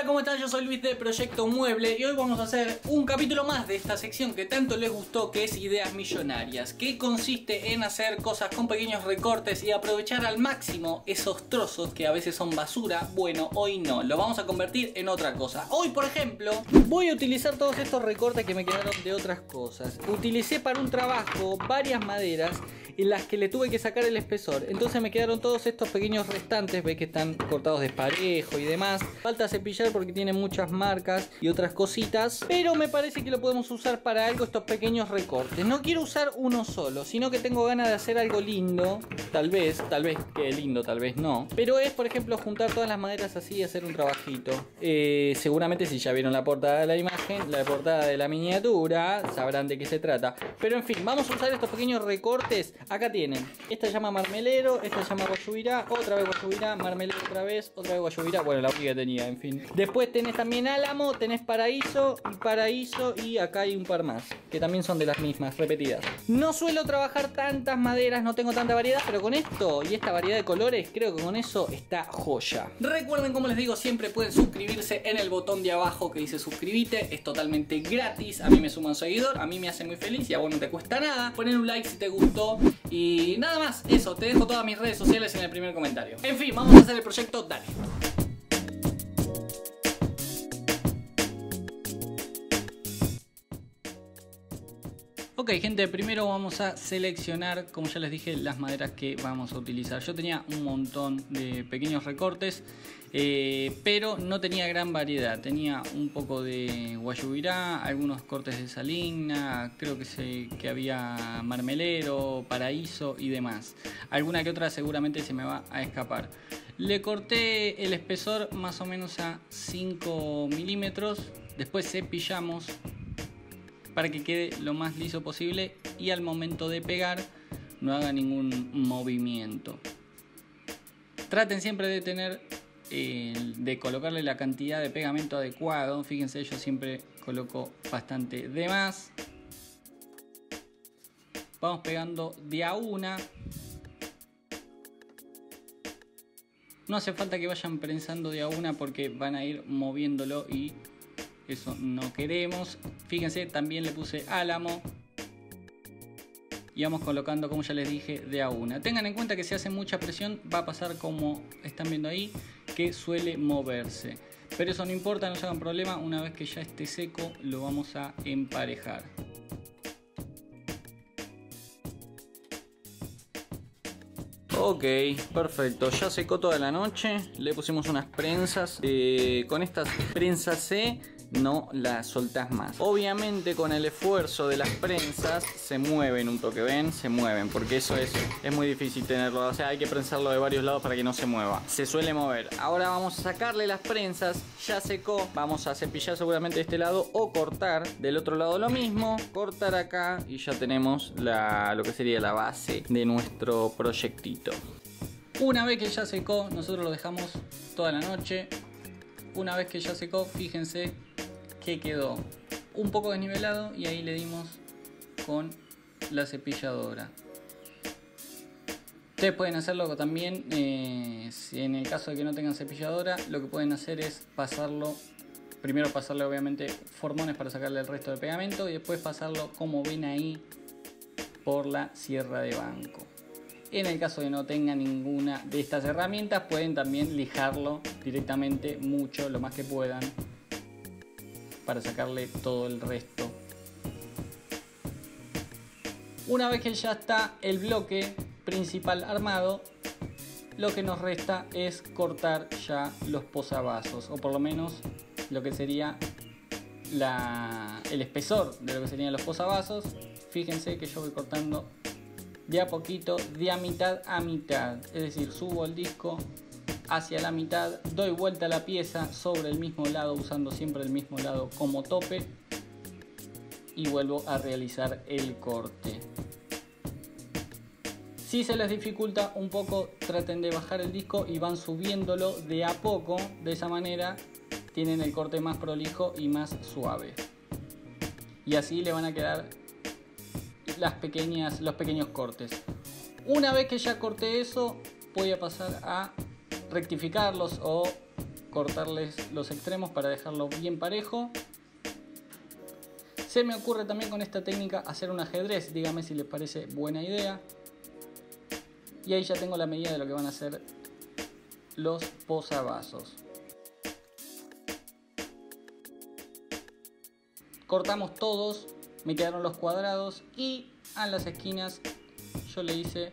¿cómo están? Yo soy Luis de Proyecto Mueble y hoy vamos a hacer un capítulo más de esta sección que tanto les gustó, que es Ideas Millonarias, que consiste en hacer cosas con pequeños recortes y aprovechar al máximo esos trozos que a veces son basura. Bueno, hoy no, lo vamos a convertir en otra cosa. Hoy, por ejemplo, voy a utilizar todos estos recortes que me quedaron de otras cosas. Utilicé para un trabajo varias maderas en las que le tuve que sacar el espesor, entonces me quedaron todos estos pequeños restantes, ves que están cortados desparejo y demás. Falta cepillar porque tiene muchas marcas y otras cositas, pero me parece que lo podemos usar para algo, estos pequeños recortes. No quiero usar uno solo, sino que tengo ganas de hacer algo lindo, tal vez quede lindo, tal vez no, pero es, por ejemplo, juntar todas las maderas así y hacer un trabajito. Seguramente si ya vieron la portada de la imagen, la portada de la miniatura, sabrán de qué se trata, pero en fin, vamos a usar estos pequeños recortes. Acá tienen, esta se llama marmelero, esta se llama guayubirá, otra vez guayubirá, marmelero otra vez guayubirá, bueno, la única que tenía, en fin. Después tenés también álamo, tenés paraíso y acá hay un par más, que también son de las mismas, repetidas. No suelo trabajar tantas maderas, no tengo tanta variedad, pero con esto y esta variedad de colores, creo que con eso está joya. Recuerden, como les digo, siempre pueden suscribirse en el botón de abajo que dice suscríbete, es totalmente gratis, a mí me suma un seguidor, a mí me hace muy feliz y a vos no te cuesta nada. Poner un like si te gustó. Y nada más, eso, te dejo todas mis redes sociales en el primer comentario. En fin, vamos a hacer el proyecto, dale. Ok, gente, primero vamos a seleccionar, como ya les dije, las maderas que vamos a utilizar. Yo tenía un montón de pequeños recortes, pero no tenía gran variedad. Tenía un poco de guayubirá, algunos cortes de saligna, creo que había marmelero, paraíso y demás. Alguna que otra seguramente se me va a escapar. Le corté el espesor más o menos a 5 milímetros, después cepillamos para que quede lo más liso posible y al momento de pegar no haga ningún movimiento. Traten siempre de tener de colocarle la cantidad de pegamento adecuado. Fíjense, yo siempre coloco bastante de más. Vamos pegando de a una. No hace falta que vayan prensando de a una porque van a ir moviéndolo y eso no queremos. Fíjense, también le puse álamo. Y vamos colocando, como ya les dije, de a una. Tengan en cuenta que si hace mucha presión va a pasar como están viendo ahí, que suele moverse. Pero eso no importa, no se hagan problema. Una vez que ya esté seco lo vamos a emparejar. Ok, perfecto, ya secó toda la noche, le pusimos unas prensas, con estas prensas C no las soltás más. Obviamente con el esfuerzo de las prensas se mueven un toque, ¿ven? Se mueven, porque eso es muy difícil tenerlo, o sea, hay que prensarlo de varios lados para que no se mueva. Se suele mover. Ahora vamos a sacarle las prensas, ya secó, vamos a cepillar seguramente de este lado o cortar del otro lado lo mismo, cortar acá y ya tenemos lo que sería la base de nuestro proyectito. Una vez que ya secó, nosotros lo dejamos toda la noche. Una vez que ya secó, fíjense que quedó un poco desnivelado y ahí le dimos con la cepilladora. Ustedes pueden hacerlo también, si en el caso de que no tengan cepilladora, lo que pueden hacer es primero pasarle obviamente formones para sacarle el resto de pegamento y después pasarlo, como ven ahí, por la sierra de banco. En el caso de no tengan ninguna de estas herramientas, pueden también lijarlo directamente mucho, lo más que puedan, para sacarle todo el resto. Una vez que ya está el bloque principal armado, lo que nos resta es cortar ya los posavasos, o por lo menos lo que sería el espesor de lo que serían los posavasos. Fíjense que yo voy cortando de a poquito, de a mitad, es decir, subo el disco hacia la mitad, doy vuelta a la pieza sobre el mismo lado, usando siempre el mismo lado como tope, y vuelvo a realizar el corte. Si se les dificulta un poco, traten de bajar el disco y van subiéndolo de a poco, de esa manera tienen el corte más prolijo y más suave, y así le van a quedar los pequeños cortes. Una vez que ya corté eso, voy a pasar a rectificarlos o cortarles los extremos para dejarlo bien parejo. Se me ocurre también con esta técnica hacer un ajedrez, díganme si les parece buena idea. Y ahí ya tengo la medida de lo que van a ser los posavasos. Cortamos todos, me quedaron los cuadrados y a las esquinas yo le hice...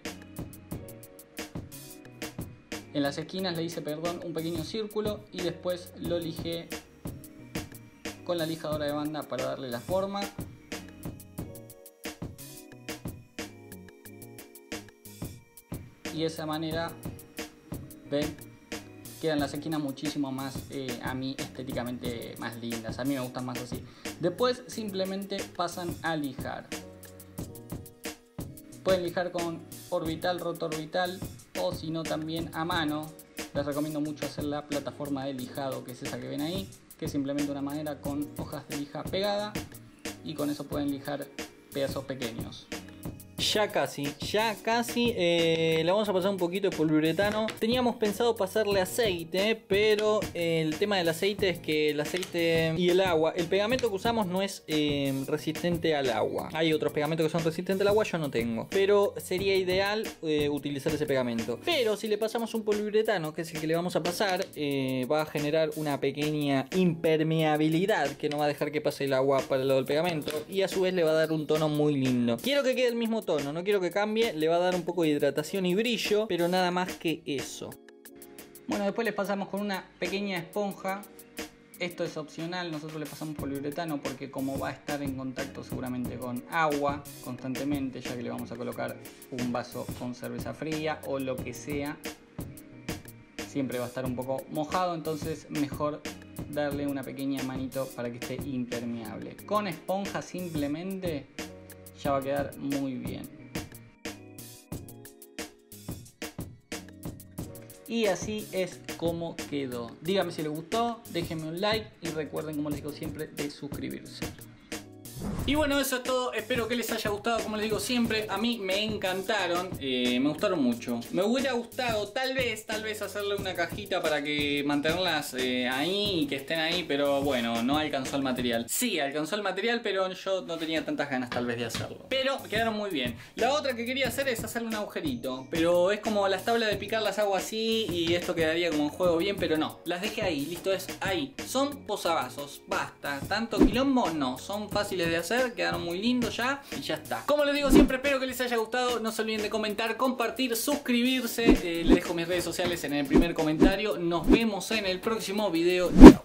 En las esquinas le hice, perdón, un pequeño círculo y después lo lijé con la lijadora de banda para darle la forma. Y de esa manera, ven, quedan las esquinas muchísimo más, a mí estéticamente más lindas. A mí me gustan más así. Después simplemente pasan a lijar. Pueden lijar con orbital, rotorbital o si no también a mano. Les recomiendo mucho hacer la plataforma de lijado, que es esa que ven ahí, que es simplemente una madera con hojas de lija pegada y con eso pueden lijar pedazos pequeños. Ya casi, le vamos a pasar un poquito de poliuretano. Teníamos pensado pasarle aceite, pero el tema del aceite es que el aceite y el agua, el pegamento que usamos no es resistente al agua. Hay otros pegamentos que son resistentes al agua, yo no tengo, pero sería ideal utilizar ese pegamento. Pero si le pasamos un poliuretano, que es el que le vamos a pasar, va a generar una pequeña impermeabilidad que no va a dejar que pase el agua para el lado del pegamento y a su vez le va a dar un tono muy lindo. Quiero que quede el mismo tono, no quiero que cambie, le va a dar un poco de hidratación y brillo, pero nada más que eso. Bueno, después les pasamos con una pequeña esponja. Esto es opcional, nosotros le pasamos poliuretano porque como va a estar en contacto seguramente con agua constantemente, ya que le vamos a colocar un vaso con cerveza fría o lo que sea, siempre va a estar un poco mojado, entonces mejor darle una pequeña manito para que esté impermeable. Con esponja simplemente ya va a quedar muy bien. Y así es como quedó. Díganme si les gustó, déjenme un like y recuerden, como les digo siempre, de suscribirse. Y bueno, eso es todo, espero que les haya gustado, como les digo siempre, a mí me encantaron, me gustaron mucho. Me hubiera gustado tal vez hacerle una cajita para que mantenerlas ahí y que estén ahí, pero bueno, no alcanzó el material. Sí, alcanzó el material, pero yo no tenía tantas ganas tal vez de hacerlo. Pero quedaron muy bien. La otra que quería hacer es hacerle un agujerito, pero es como las tablas de picar las hago así y esto quedaría como en juego bien, pero no, las dejé ahí, listo, es ahí. Son posavasos, basta, tanto quilombo no, son fáciles de hacer, quedaron muy lindos ya y ya está. Como les digo siempre, espero que les haya gustado, no se olviden de comentar, compartir, suscribirse, les dejo mis redes sociales en el primer comentario. Nos vemos en el próximo video. Chao.